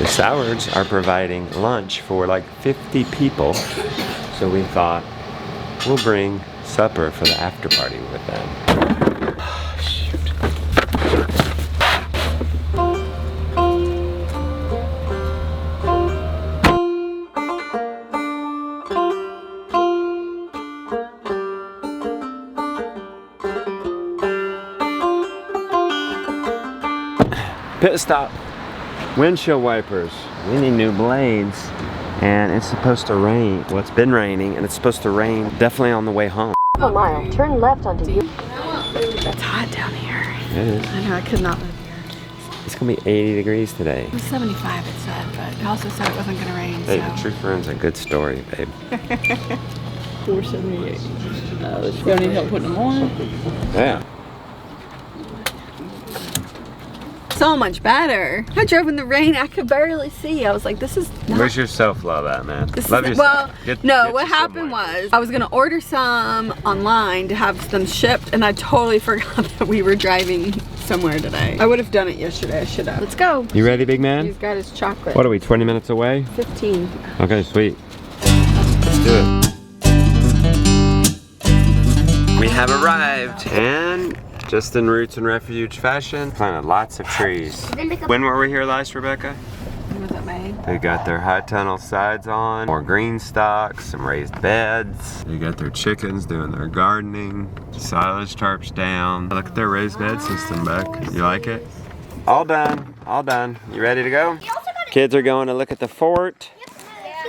The Sowards are providing lunch for like 50 people. So we thought we'll bring supper for the after party with them. Shoot. Pit stop. Windshield wipers. We need new blades. And it's supposed to rain. Well, it's been raining and it's supposed to rain definitely on the way home. A mile. Turn left onto you. It's hot down here. It is. I know, I could not live here. It's gonna be 80 degrees today. It was 75 it said, but it also said it wasn't gonna rain, Hey, so. the truth runs a good story, babe. 478. You need help putting them on? Yeah. So much better. I drove in the rain, I could barely see. I was like, this is not. Where's your self-love at, man? Love yourself. Well, no, get what happened was I was gonna order some online to have them shipped, and I totally forgot that we were driving somewhere today. I would have done it yesterday, I should have. Let's go. You ready, big man? He's got his chocolate. What are we, 20 minutes away? 15. Okay, sweet. Let's do it. We have arrived, and just in roots and refuge fashion, planted lots of trees. When were we here last, Rebecca? When was it made? They got their high tunnel sides on, more green stalks, some raised beds. They got their chickens doing their gardening, silage tarps down. Look at their raised bed system, Beck. You like it? All done, all done. You ready to go? Kids are going to look at the fort.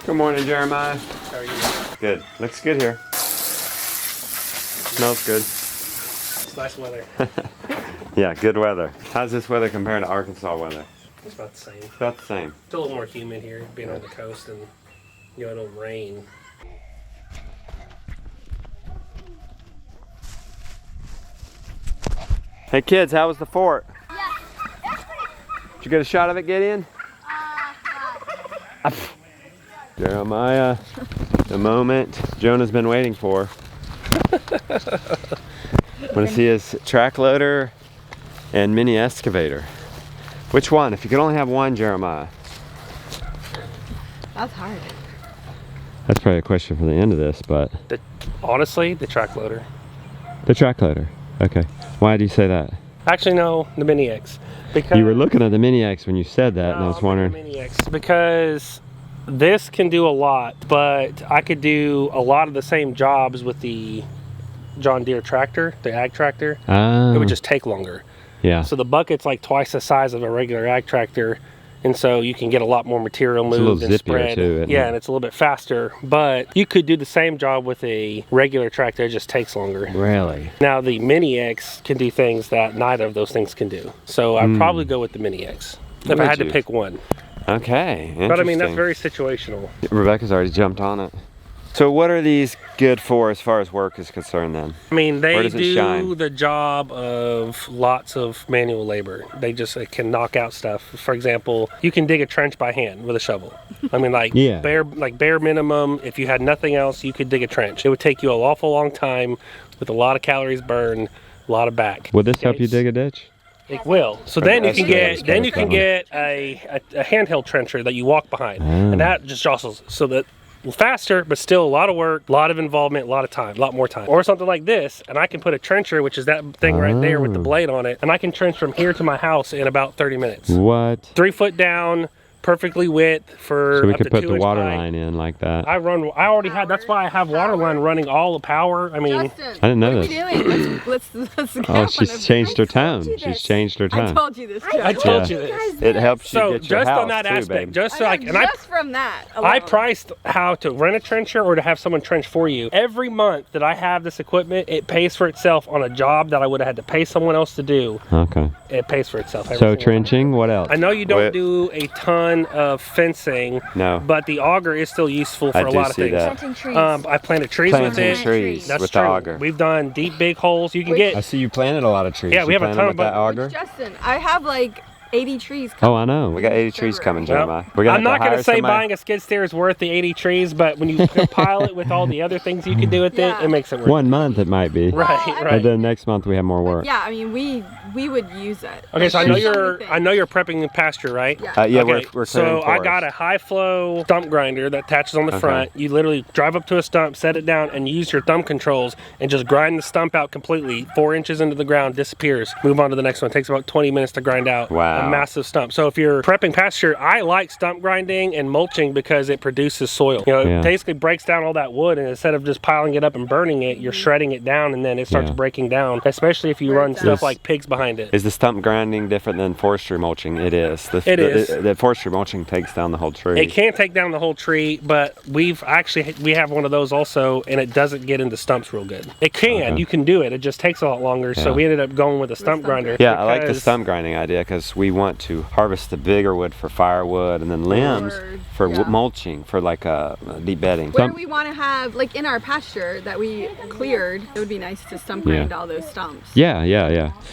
Good morning, Jeremiah. How are you? Good. Looks good here. Smells good. It's nice weather. Yeah, good weather. How's this weather compared to Arkansas weather? It's about the same. It's about the same. It's a little more humid here, being on the coast, and you know, it don't rain. Hey kids, how was the fort? Did you get a shot of it, Gideon? Jeremiah, the moment Jonah's been waiting for. Want to see his track loader and mini excavator. Which one? If you could only have one, Jeremiah. That's hard. That's probably a question for the end of this, but. Honestly, the track loader. The track loader. Okay. Why do you say that? Actually, no, the Mini X. Because You were looking at the Mini X when you said that, and I was wondering. The Mini X because this can do a lot, but I could do a lot of the same jobs with the John Deere tractor, the ag tractor. It would just take longer. Yeah. So the bucket's like twice the size of a regular ag tractor, and so you can get a lot more material moved and spread. Too, yeah, and it's a little bit faster, but you could do the same job with a regular tractor, it just takes longer. Really? Now the Mini X can do things that neither of those things can do. So I'd probably go with the Mini X if I had to pick one. Okay, But I mean, that's very situational. Rebecca's already jumped on it. So what are these good for as far as work is concerned then? I mean, they do shine? the job of lots of manual labor. They can knock out stuff. For example, you can dig a trench by hand with a shovel. I mean, like bare minimum, if you had nothing else, you could dig a trench. It would take you an awful long time with a lot of calories burned, a lot of back. Would this help you dig a ditch? It will. So then you can get a handheld trencher that you walk behind, and that just jostles so that. Faster, but still a lot of work, a lot of involvement, a lot of time, a lot more time. Or something like this, and I can put a trencher, which is that thing right there with the blade on it, and I can trench from here to my house in about 30 minutes. What? 3 foot down, perfectly width for so we up could to put 2 the inch water pipe. line in like that. I already had, that's why I have water line running all the power. I mean, Justin, I didn't know what this. are you doing? Let's go. Oh, she's changed her tone. She's changed her I tone. told you this. I told you this. It helps you So get your just house on that too, aspect, babe. just so I can, Just from that alone. I priced how to rent a trencher or to have someone trench for you. Every month that I have this equipment, it pays for itself on a job that I would have had to pay someone else to do. Okay. It pays for itself. every So single trenching, what else? time. I know you don't do a ton of fencing, No. but the auger is still useful for I a do lot of see things. that. Planting trees. I planted trees with Planting it. trees That's with true. the auger. We've done deep, big holes. You can I get. see you planted a lot of trees. Yeah, we You have a planted ton with of that auger. Justin, I have like 80 trees Oh, coming. I know. We got 80 trees coming, Jeremiah. Yep. We're gonna I'm have not to going hire to say somebody. buying a skid steer is worth the 80 trees, but when you compile it with all the other things you can do with Yeah. it makes it worth 1 month it might be. Right, Well, right. But then next month we have more work. Yeah, I mean, we would use it. Okay, so I know There's so you're many prepping the pasture, right? Yeah. Yeah, Okay, we're so clearing I got forest. a high flow stump grinder that attaches on the front. You literally drive up to a stump, set it down, and use your thumb controls and just grind the stump out completely. 4 inches into the ground, disappears. Move on to the next one. It takes about 20 minutes to grind out Wow. a massive stump. So if you're prepping pasture, I like stump grinding and mulching because it produces soil. You know, Yeah. it basically breaks down all that wood, and instead of just piling it up and burning it, you're shredding it down, and then it starts Yeah. breaking down. Especially if you run stuff like pigs behind it. Is the stump grinding different than forestry mulching? It is. It is. The forestry mulching takes down the whole tree. It can take down the whole tree, but we have one of those also, and it doesn't get into stumps real good. It can, you can do it. It just takes a lot longer. So Yeah. we ended up going with a stump grinder. Yeah, I like the because- stump grinding idea because we want to harvest the bigger wood for firewood and then limbs for mulching for like deep bedding. Where we want to have, like in our pasture that we cleared, it would be nice to stump grind all those stumps. Yeah.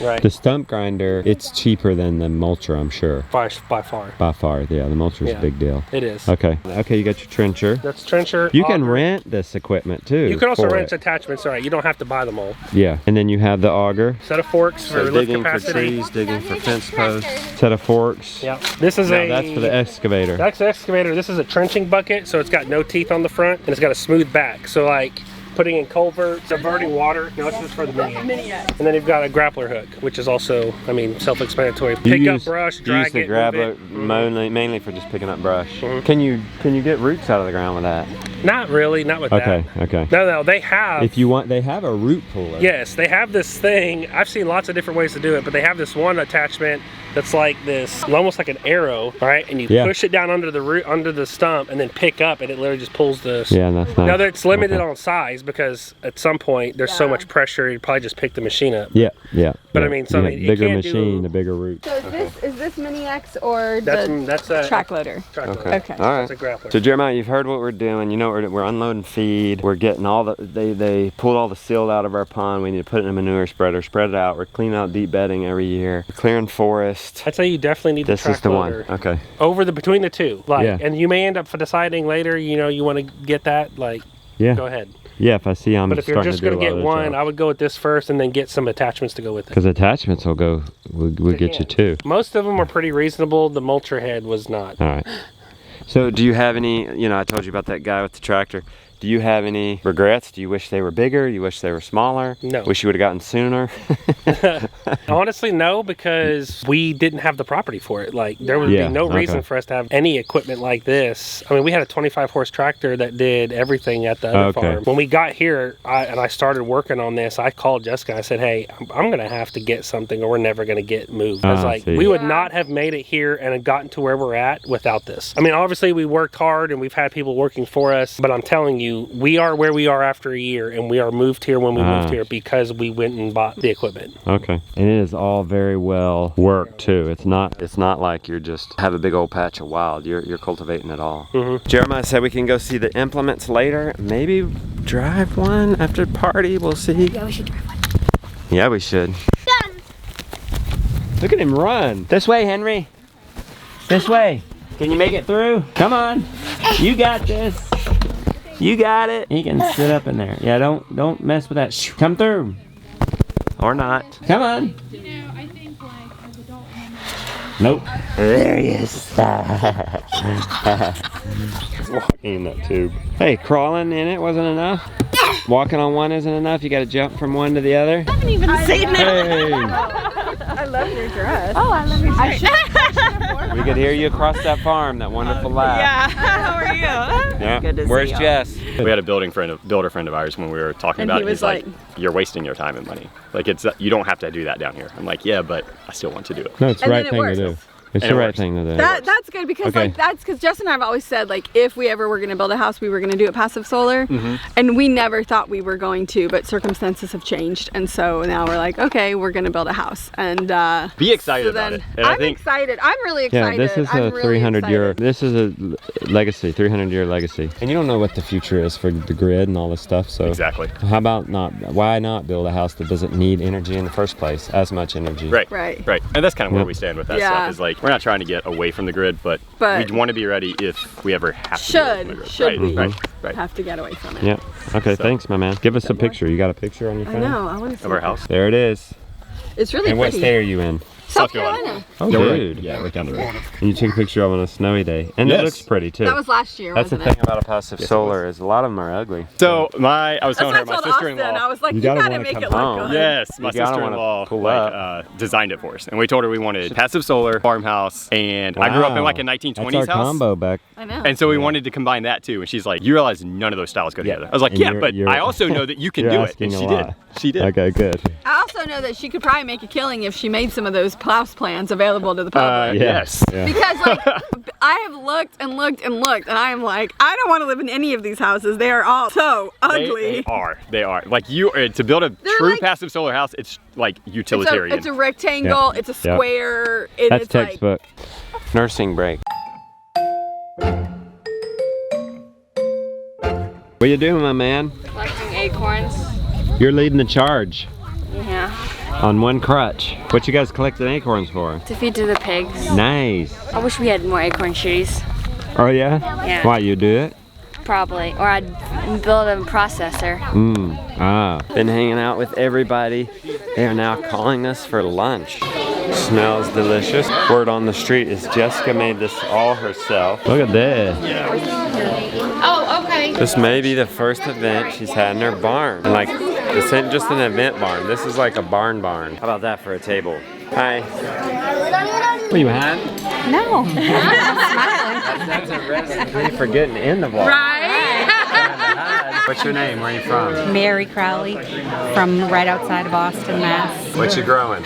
Right. The stump grinder, it's cheaper than the mulcher, I'm sure. By far. By far, yeah. The mulcher's Yeah. a big deal. It is. Okay, you got your trencher. That's trencher. You can auger. rent this equipment too. You can also for rent it. attachments, all right. You don't have to buy them all. Yeah, and then you have the auger. Set of forks for lift capacity. digging for fence posts. Set of forks. Yeah. This is That's for the excavator. That's the excavator. This is a trenching bucket, so it's got no teeth on the front, and it's got a smooth back. So like putting in culverts, diverting water. No, this is for the mini X. And then you've got a grappler hook, which is also, I mean, self-explanatory. Pick up brush, You drag use the it, grappler move it. mainly for just picking up brush. Can you get roots out of the ground with that? Not really, not with that. Okay. No, they have. If you want, they have a root puller. Yes, they have this thing. I've seen lots of different ways to do it, but they have this one attachment that's like this, almost like an arrow, right? And you push it down under the root, under the stump, and then pick up, and it literally just pulls this. Yeah, that's nice. Now it's limited on size because at some point there's so much pressure, you'd probably just pick the machine up. Yeah. But I mean, so the it bigger can machine, do- the bigger root. So is this mini X or That's a track loader? Okay. All right. That's a grappler. So Jeremiah, you've heard what we're doing. You know we're unloading feed. We're getting all the they pulled all the silt out of our pond. We need to put it in a manure spreader, spread it out. We're cleaning out deep bedding every year. We're clearing forest. I'd say you definitely need This the track is the loader. one. Okay. Over between the two, like, Yeah. and you may end up deciding later, you know, you want to get that, like, Yeah. go ahead. Yeah, if I see I'm But if you're starting just to do going to a get lot of one, the job. I would go with this first and then get some attachments to go with it. Because attachments will get you too. Most of them were pretty reasonable. The mulcher head was not. All right. So do you have any, I told you about that guy with the tractor. Do you have any regrets? Do you wish they were bigger? You wish they were smaller? No. Wish you would have gotten sooner? Honestly, no, because we didn't have the property for it. Like, there would be no reason for us to have any equipment like this. I mean, we had a 25 horse tractor that did everything at the other farm. When we got here and I started working on this, I called Jessica and I said, hey, I'm going to have to get something or we're never going to get moved. I was like, we would not have made it here and have gotten to where we're at without this. I mean, obviously we worked hard and we've had people working for us, but I'm telling you, we are where we are after a year, and we are moved here when we moved here because we went and bought the equipment. Okay. And it is all very well worked too. It's not like you're just have a big old patch of wild. You're cultivating it all. Jeremiah said we can go see the implements later. Maybe drive one after the party. We'll see. Yeah, we should drive one. Yeah, we should. Done. Look at him run. This way, Henry. This way. Can you make it through? Come on. You got this. You got it. He can sit up in there. Yeah, don't mess with that. Come through. Or not. Come on. Nope. There he is. Walking in that tube. Hey, crawling in it wasn't enough? Walking on one isn't enough? You gotta jump from one to the other? I haven't even seen it. Hey! I love your dress. Oh, I love your dress. We could hear you across that farm, that wonderful laugh. Yeah, how are you? Yeah. Good to Where's see y'all. Jess? We had a builder friend of ours when we were talking And about he it. was He's like, you're wasting your time and money. Like, you don't have to do that down here. I'm like, yeah, but I still want to do it. No, it's the And right then it thing works. to do. It's And the it right works. thing to do. That's good because Okay. like that's because Justin and I have always said like if we ever were gonna build a house, we were gonna do it passive solar, and we never thought we were going to, but circumstances have changed, and so now we're like, okay, we're gonna build a house, and Be excited so about then it. And I I'm think excited. I'm really Yeah, excited. this is I'm a really 300-year. excited. This is a legacy, 300-year legacy. And you don't know what the future is for the grid and all this stuff. So exactly. how about not? Why not build a house that doesn't need energy in the first place? As much energy. Right. Right. Right. And that's kind of where Yep. we stand with that Yeah. stuff. Is like we're not trying to get away from the grid, but we want to be ready if we ever have to. Get away from the grid. Should right. we Right. have to get away from it? Yeah. Okay. So- Thanks, my man. Give us a picture. You got a picture on your I phone? know. I want to see Of our it. house. There it is. It's really And what pretty. state are you in? South Carolina. Oh, Yeah, we're dude. right, yeah, right down the road. And you took a picture of it on a snowy day, and it Yes. looks pretty too. That was last year, That's the wasn't thing it? about a passive solar is a lot of them are ugly. So I was telling her, That's my what I told Austin. I sister-in-law. was like, You you gotta gotta wanna make come it look home. good. Yes, my You gotta sister-in-law wanna pull up. designed it for us, and we told her we wanted passive solar, farmhouse, and I grew up in like a 1920s That's our house. combo back. I know. And so we wanted to combine that too. And she's like, you realize none of those styles go Yeah. together. I was like, And yeah, you're- but you're- I also know that you can you're do it. asking And a she lot. did. She did. Okay, good. I also know that she could probably make a killing if she made some of those house plans available to the public. Yes. Yeah. Because like I have looked and looked and looked, and I am like, I don't want to live in any of these houses. They are all so ugly. They are. Like you, to build a They're true like- passive solar house, it's like utilitarian. It's a rectangle. Yeah. It's a Yeah. square. It, That's it's like, textbook. Nursing break. What you doing, my man? Collecting acorns. You're leading the charge Yeah. on one crutch. What you guys collecting acorns for? To feed to the pigs. Nice. I wish we had more acorn trees. Oh yeah? Yeah. Why you do it? Probably. Or I'd build a processor. Been hanging out with everybody. They are now calling us for lunch. Smells delicious. Word on the street is Jessica made this all herself. Look at this. Oh, okay. This may be the first event she's had in her barn. And like, this isn't just an event barn. This is like a barn. How about that for a table? Hi. What are you had? No. That's a recipe for getting in the vlog. Right? What's your name? Where are you from? Mary Crowley from right outside of Boston, Mass. What you growing?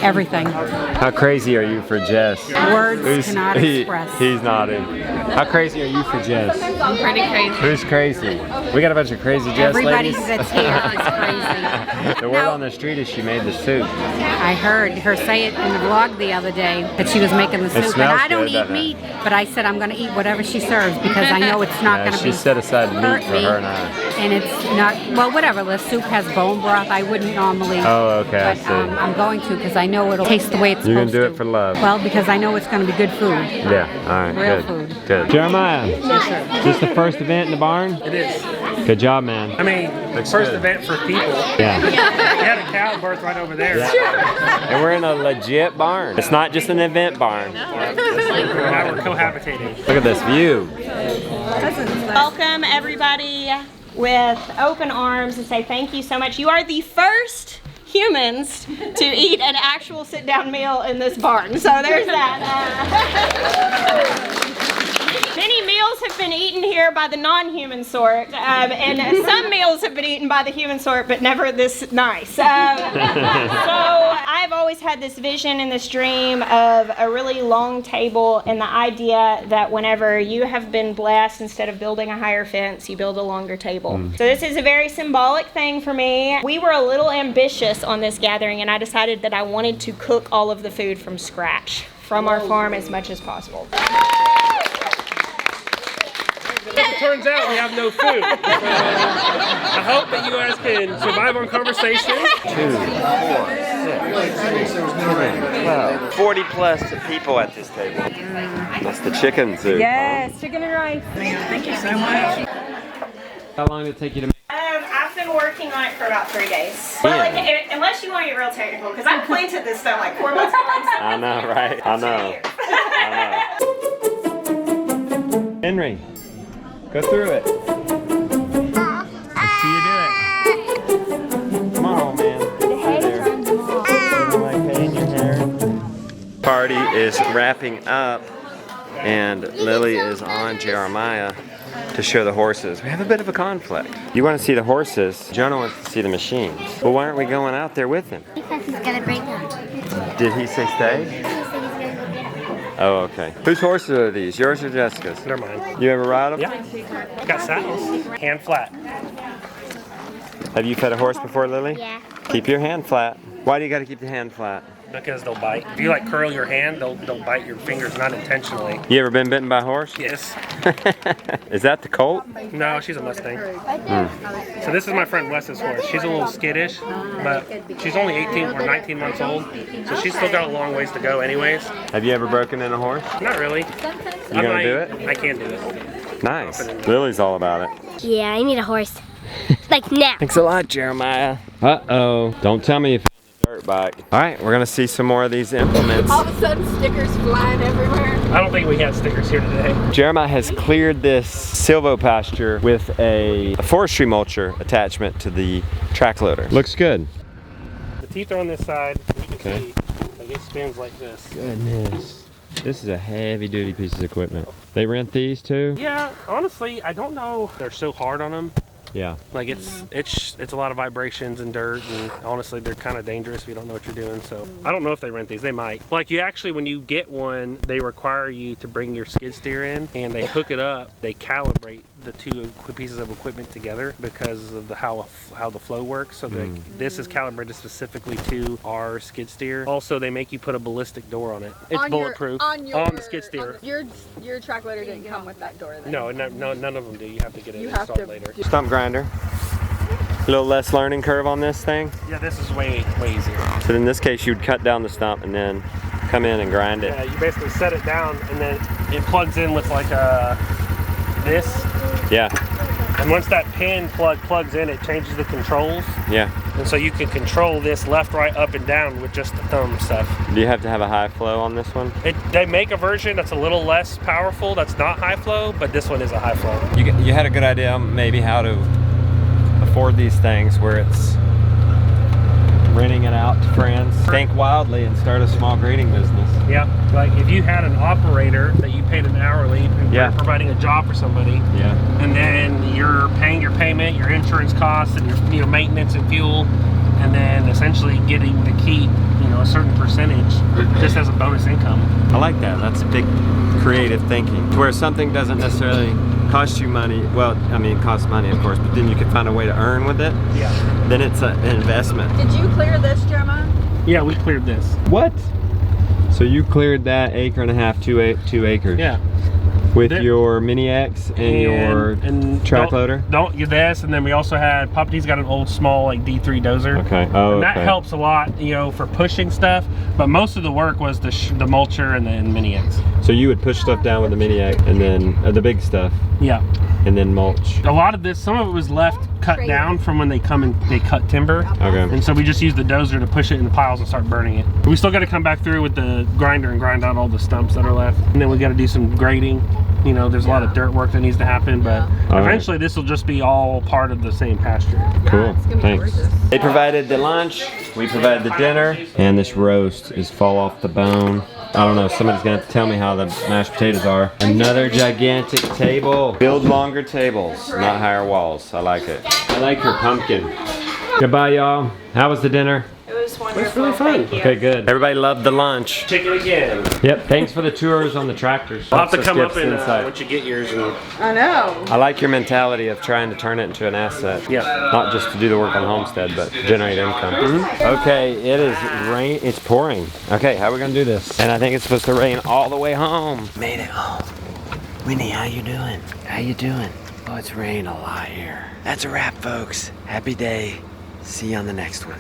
Everything. How crazy are you for Jess? Words cannot express. He's nodding. How crazy are you for Jess? I'm pretty crazy. Who's crazy? We got a bunch of crazy Jess Everybody ladies. that's here is crazy. The word on the street is she made the soup. I heard her say it in the vlog the other day that she was making the soup. And smells I don't good, eat doesn't it? meat, but I said I'm going to eat whatever she serves because I know it's not going to She be set aside meat hurt for me. her and I. And it's not, well, whatever. The soup has bone broth. I wouldn't normally. Oh, okay, I But see. I'm going to because I know it'll taste the way it's You're supposed gonna do to. it for love. Well, because I know it's going to be good food. Yeah, all right, Real good. food. Good. Jeremiah, is this the first event in the barn? It is. Good job, man. I mean, Looks first good. event for people. Yeah. We had a cow birth right over there. And we're in a legit barn. It's not just an event barn. Now we're cohabitating. Look at this view. Welcome everybody with open arms and say thank you so much. You are the first humans to eat an actual sit-down meal in this barn. So there's that. Many meals have been eaten here by the non-human sort, and some meals have been eaten by the human sort, but never this nice. So I've always had this vision and this dream of a really long table, and the idea that whenever you have been blessed, instead of building a higher fence, you build a longer table. So this is a very symbolic thing for me. We were a little ambitious on this gathering, and I decided that I wanted to cook all of the food from scratch, from our farm as much as possible. As it turns out, we have no food. I hope that you guys can survive on conversation. 40 plus people at this table. That's the chicken soup. Yes, chicken and rice. How long did it take you to make? I've been working on it for about 3 days. Yeah. Well, like, unless you want to get real technical, because I planted this stuff like 4 months ago. I know, right? I know. Henry, go through it. Let's see you do it. Come on, man. Hey there. Like petting your hair. Party is wrapping up, and Lily is on Jeremiah to show the horses. We have a bit of a conflict. You want to see the horses, Jonah wants to see the machines. Well, why aren't we going out there with him? Because he's gonna bring them. Did he say stay? Oh, okay. Whose horses are these? Yours or Jessica's? They're mine. You ever ride them? Yeah. Got saddles. Hand flat. Have you fed a horse before, Lily? Yeah. Keep your hand flat. Why do you got to keep the hand flat? Because they'll bite. If you like curl your hand, they'll bite your fingers, not intentionally. You ever been bitten by a horse? Yes. Is that the colt? No, she's a Mustang. So this is my friend Wes's horse. She's a little skittish, but she's only 18 or 19 months old, so she's still got a long ways to go anyways. Have you ever broken in a horse? Not really. You gonna do it? I can do it. Nice. Lily's all about it. Yeah, I need a horse. Like now. Thanks a lot, Jeremiah. Uh-oh. Don't tell me you found the dirt bike. All right, we're gonna see some more of these implements. All of a sudden, stickers flying everywhere. I don't think we have stickers here today. Jeremiah has cleared this silvo pasture with a forestry mulcher attachment to the track loader. Looks good. The teeth are on this side. You can Okay. see like it spins like this. Goodness. This is a heavy duty piece of equipment. They rent these too? Yeah, honestly, I don't know. They're so hard on them. Yeah. Like it's a lot of vibrations and dirt, and honestly they're kind of dangerous if you don't know what you're doing. So I don't know if they rent these. They might. Like you actually, when you get one, they require you to bring your skid steer in, and they hook it up. They calibrate the two pieces of equipment together because of how the flow works. So this is calibrated specifically to our skid steer. Also, they make you put a ballistic door on it. It's bulletproof on the skid steer. Your track loader didn't come with that door then? No, none of them do. You have to get it installed later. Stump grinder. A little less learning curve on this thing. Yeah, this is way easier. So in this case, you'd cut down the stump and then come in and grind it. Yeah, you basically set it down, and then it plugs in with like this. Yeah. And once that pin plugs in, it changes the controls. Yeah. And so you can control this left, right, up, and down with just the thumb stuff. Do you have to have a high flow on this one? They make a version that's a little less powerful, that's not high flow, but this one is a high flow. You had a good idea maybe how to afford these things where it's renting it out to friends. Think wildly and start a small grading business. Yeah, like if you had an operator that you paid an hourly and you're providing a job for somebody, and then you're paying your payment, your insurance costs, and your maintenance and fuel, and then essentially getting to keep a certain percentage just as a bonus income. I like that. That's big creative thinking. Where something doesn't necessarily cost you money. Well, I mean, it costs money, of course, but then you can find a way to earn with it. Yeah. Then it's an investment. Did you clear this, Jeremiah? Yeah, we cleared this. What? So you cleared that 1.5 acres, 2 acres. Yeah. With your Mini X and your track loader? Don't get this, and then we also had, Papa's got an old small like D3 dozer. Okay. Oh, and that helps a lot, for pushing stuff, but most of the work was the mulcher and the Mini X. So you would push stuff down with the Mini X and then the big stuff. Yeah. And then mulch. A lot of this, some of it was left cut down from when they come and they cut timber. Okay. And so we just used the dozer to push it in the piles and start burning it. But we still got to come back through with the grinder and grind out all the stumps that are left. And then we got to do some grading. There's a lot of dirt work that needs to happen, but eventually this will just be all part of the same pasture. Cool. Thanks. They provided the lunch, we provided the dinner, and this roast is fall off the bone. I don't know, somebody's gonna have to tell me how the mashed potatoes are. Another gigantic table. Build longer tables, not higher walls. I like it. I like your pumpkin. Goodbye, y'all. How was the dinner? It was wonderful. It's really fun. Thank you. Okay, good. Everybody loved the lunch. Chicken again. Yep, thanks for the tours on the tractors. I'll have to Let's come get up and inside. once you get yours. I know. I like your mentality of trying to turn it into an asset. Yeah. Not just to do the work on Homestead, but generate income. Okay, it is rain. It's pouring. Okay, how are we gonna do this? And I think it's supposed to rain all the way home. Made it home. Winnie, how you doing? How you doing? Oh, it's raining a lot here. That's a wrap, folks. Happy day. See you on the next one.